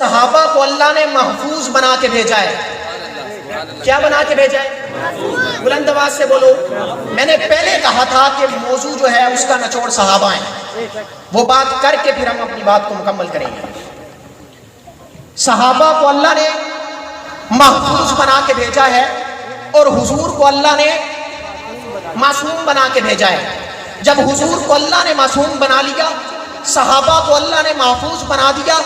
صحابہ کو اللہ نے محفوظ بنا کے بھیجا ہے۔ کیا بنا کے بھیجا ہے؟ بلند آواز سے بولو۔ میں نے پہلے کہا تھا کہ موضوع جو ہے اس کا نچوڑ صحابہ ہیں، وہ بات کر کے پھر ہم اپنی بات کو مکمل کریں گے۔ صحابہ کو اللہ نے محفوظ بنا کے بھیجا ہے اور حضور کو اللہ نے معصوم بنا کے بھیجا ہے۔ جب حضور کو اللہ نے معصوم بنا لیا، صحابہ کو اللہ نے محفوظ بنا دیا،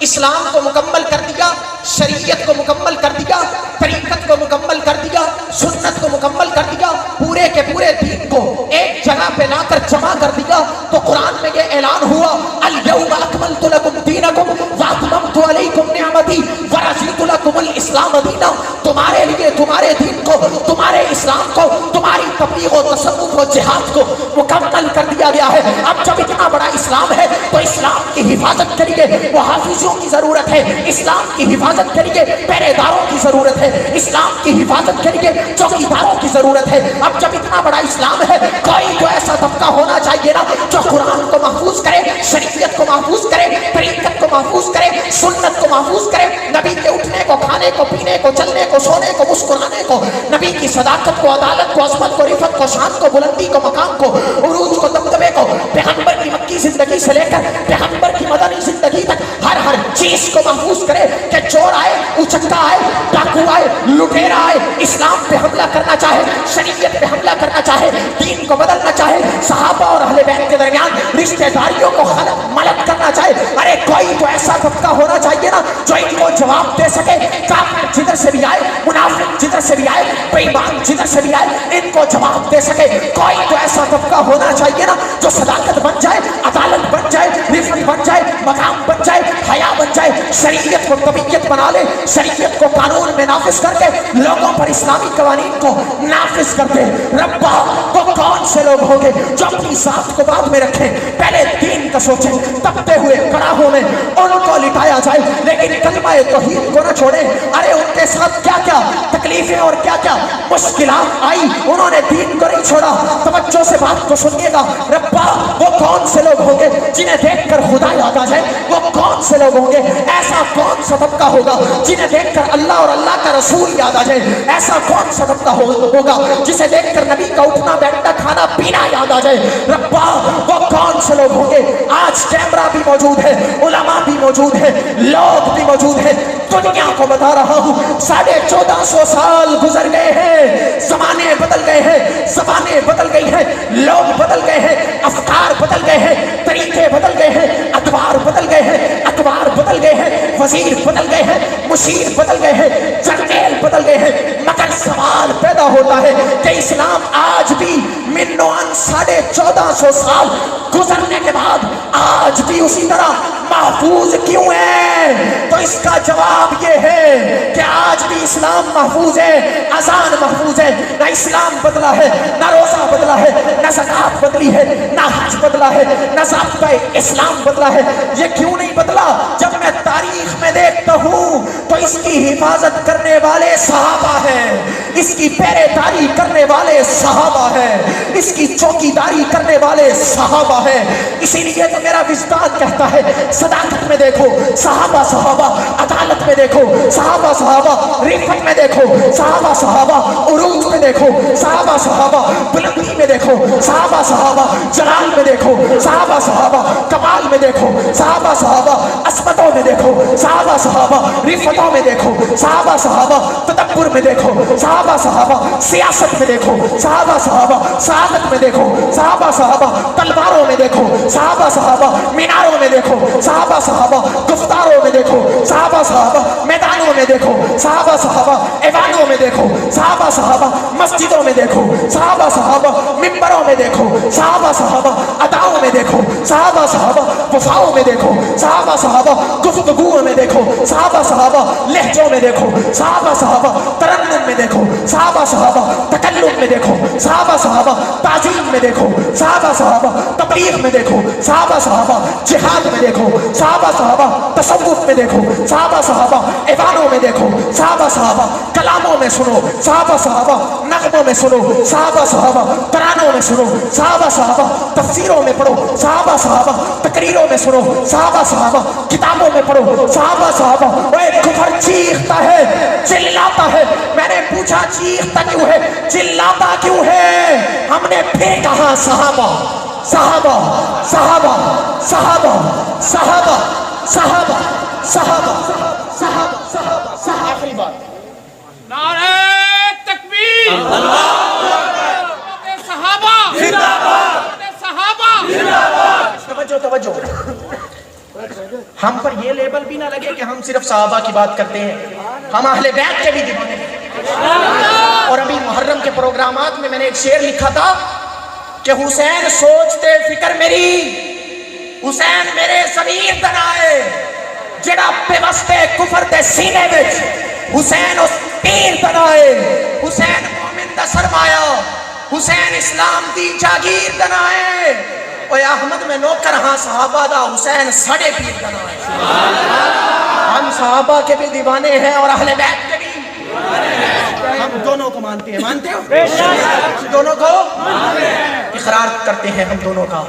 اسلام کو مکمل کر دیا، شریعت کو مکمل کر دیا، طریقت کو مکمل کر دیا، سنت کو مکمل کر دیا، پورے کے پورے دین کو ایک جگہ پہ لا کر جمع کر دیا، تو قرآن میں یہ اعلان ہوا الیوم اکملت لکم دینکم واتممت علیکم نعمتی ورضیت لکم الاسلام دینا۔ تمہارے لیے تمہارے دین کو، تمہارے اسلام کو، تمہاری تبلیغ و تصوف و جہاد کو مکمل کر دیا گیا ہے۔ اب جب اتنا بڑا اسلام ہے تو اسلام کی حفاظت کے لیے محافظوں کی ضرورت ہے، اسلام کی حفاظت کے لیے پہرے داروں کی ضرورت ہے، اسلام کی حفاظت کے لیے چوکیداروں کی ضرورت ہے۔ اب جب اتنا بڑا اسلام ہے، کوئی تو ایسا طبقہ ہونا چاہیے نا جو قرآن کو محفوظ کرے، شریعت کو محفوظ کرے، طریقت کو محفوظ کرے، سنت کو محفوظ کرے، نبی کے اٹھنے کو، کھانے کو، پینے کو، چلنے کو، سونے کو، مسکرانے کو، نبی کی صداقت کو، عدالت کو، عظمت کو، رفعت کو، شان کو، بلندی کو، مقام کو، عروج کو، دبدبے کو، پیغمبر کی مکی زندگی سے لے کر پیغمبر کی مدنی زندگی تک ہر چیز کو محفوظ کرے کہ چور آئے، اچکا آئے، ڈاکو آئے، لٹیرا آئے، اسلام پہ حملہ کرنا چاہے، شریعت پہ حملہ کرنا چاہے، دین کو بدلنا چاہے، صحابہ اور اہل بیت کے درمیان رشتہ داریوں کو خلط ملط کرنا چاہے، ارے کوئی تو ایسا طبقہ ہونا چاہیے نا جو ان کو جواب دے سکے۔ کافر جدھر سے بھی آئے، منافق جدھر سے بھی آئے، بے ایمان جدھر سے بھی آئے، ان کو جواب دے سکے۔ کوئی تو ایسا طبقہ ہونا چاہیے نا جو صداقت بن جائے، عدالت بن جائے، رفعت بن جائے، مقام بن جائے، حیا بن جائے، شریعت کو طبیعت بنا لے، شریعت کو قانون میں نافذ کر کے لوگوں پر اسلامی قوانین کو نافذ کر دے۔ ربا وہ کون سے لوگ ہوں گے جو اپنی ذات کو بعد میں رکھیں، پہلے دین کا سوچیں، تپتے ہوئے کڑاہوں میں ان کو لٹایا جائے لیکن کلمہ توحید کو نہ چھوڑیں۔ ارے ان کے ساتھ کیا کیا تکلیفیں اور کیا کیا مشکلات آئی، انہوں نے دین کو نہیں چھوڑا۔ توجہ سے بات کو سنیے گا۔ ربا وہ کون سے لوگ ہوں گے جنہیں دیکھ کر خدا یاد آ جائے، وہ کون سے لوگ ہوں گے، ایسا کون سا طبقہ ہوگا جنہیں دیکھ کر اللہ اور اللہ کا رسول یاد آ جائے، ایسا کون سا طبقہ ہوگا جسے دیکھ کر نبی کا اٹھنا بیٹھنا کھانا پینا یاد آ جائے۔ ربا وہ کون سے لوگ ہوں گے، آج کیمرہ بھی موجود ہے، علماء بھی موجود ہے، لوگ بھی موجود ہیں، دنیا کو بتا رہا ہوں 1450 سال گزر گئے ہیں، زمانے بدل گئے ہیں، زبانیں بدل گئی ہیں، لوگ بدل گئے ہیں، افکار بدل گئے ہیں، طریقے بدل گئے ہیں، ادوار بدل گئے ہیں، اتوار بدل گئے ہیں، وزیر بدل گئے ہیں، مشیر بدل گئے ہیں، جرنیل بدل گئے ہیں، مگر سوال پیدا ہوتا ہے کہ اسلام آج بھی من عن 1450 سال گزرنے کے بعد آج بھی اسی طرح محفوظ کیوں ہے؟ تو اس کا جواب یہ ہے کہ آج بھی اسلام محفوظ ہے، اذان محفوظ ہے، نہ اسلام بدلا ہے، نہ روزہ بدلا ہے، نہ زکات بدلی ہے، نہ حج بدلا ہے، نہ ضابطہ اسلام بدلا ہے۔ یہ کیوں نہیں بدلا؟ جب میں تاریخ میں دیکھتا ہوں تو اس کی حفاظت کرنے والے صحابہ ہیں، اس کی پہرے داری کرنے والے صحابہ ہیں، اس کی چوکی داری کرنے والے صحابہ ہیں۔ اسی لیے تو میرا وجدان کہتا ہے صداقت میں دیکھو صحابہ صحابہ، عدالت میں دیکھو صحابہ صحابہ، رفعت میں دیکھو صحابہ صحابہ، عروج میں دیکھو صحابہ صحابہ، بلندی میں دیکھو صحابہ صحابہ، جلال میں دیکھو صحابہ صحابہ، کمال میں دیکھو صحابہ صحابہ، عصمتوں میں دیکھو صحابہ صحابہ، رفعتوں میں دیکھو صحابہ صحابہ، تدبر میں دیکھو صحابہ صحابہ، سیاست میں دیکھو صحابہ صحابہ، سعادت میں دیکھو صحابہ صحابہ، تلواروں میں دیکھو صحابہ صحابہ، میناروں میں دیکھو صحابہ صحابہ، گفتاروں میں دیکھو صحابہ صحابہ، میدانوں میں دیکھو صحابہ صحابہ، ایوانوں میں دیکھو صحابہ صحابہ، مسجدوں میں دیکھو صحابہ صحابہ، منبروں میں دیکھو صحابہ صحابہ، اداؤں میں دیکھو صحابہ صحابہ، وفاؤں میں دیکھو صحابہ صحابہ، گفتگوؤں میں دیکھو صحابہ صحابہ، لہجوں میں دیکھو صحابہ صحابہ، ترنم میں دیکھو صحابہ صحابہ، تکلم میں دیکھو صحابہ صحابہ، تعظیم میں دیکھو صحابہ صحابہ، تبلیغ میں دیکھو صحابہ صحابہ، جہاد میں دیکھو صحابہ صحابہ، تصوف میں دیکھو صحابہ صحابہ، ایوانوں کتابوں میں دیکھو صحابہ صحابہ، کلاموں میں سنو صحابہ صحابہ، نغموں میں سنو صحابہ صحابہ، ترانوں میں سنو صحابہ صحابہ، تفسیروں میں پڑھو صحابہ صحابہ، تقریروں میں سنو صحابہ صحابہ، کتابوں میں پڑھو صحابہ صحابہ۔ وہ کفر چیختا ہے، چلاتا ہے، میں نے پوچھا چیختا کیوں ہے، چلاتا کیوں ہے؟ ہم نے پھر کہا صحابہ صحابہ صحابہ صحابہ صحابہ صحابہ صحابہ صحابہ صحابہ۔ آخری بات، نعرہ تکبیر، صحابہ صحابہ، توجہ توجہ، ہم پر یہ لیبل بھی نہ لگے کہ ہم صرف صحابہ کی بات کرتے ہیں، ہم اہل بیت کے بھی دیوانے ہیں۔ اور ابھی محرم کے پروگرامات میں نے ایک شعر لکھا تھا کہ حسین سوچتے فکر میری، حسین میرے ضمیر دنائے، جڑا پیوستے کفر دے سینے وچ، حسین اس پیر بنائے، حسین مومن دا سرمایہ، حسین اسلام دی جاگیر بنائے۔ اوے احمد میں نوکر ہاں صحابہ دا، حسین ساڑے پیر بنائے۔ ہم صحابہ کے بھی دیوانے ہیں اور اہل بیت کے بھی، ہم دونوں کو مانتے ہیں، مانتے ہو؟ دونوں کو اقرار کرتے ہیں ہم دونوں کا۔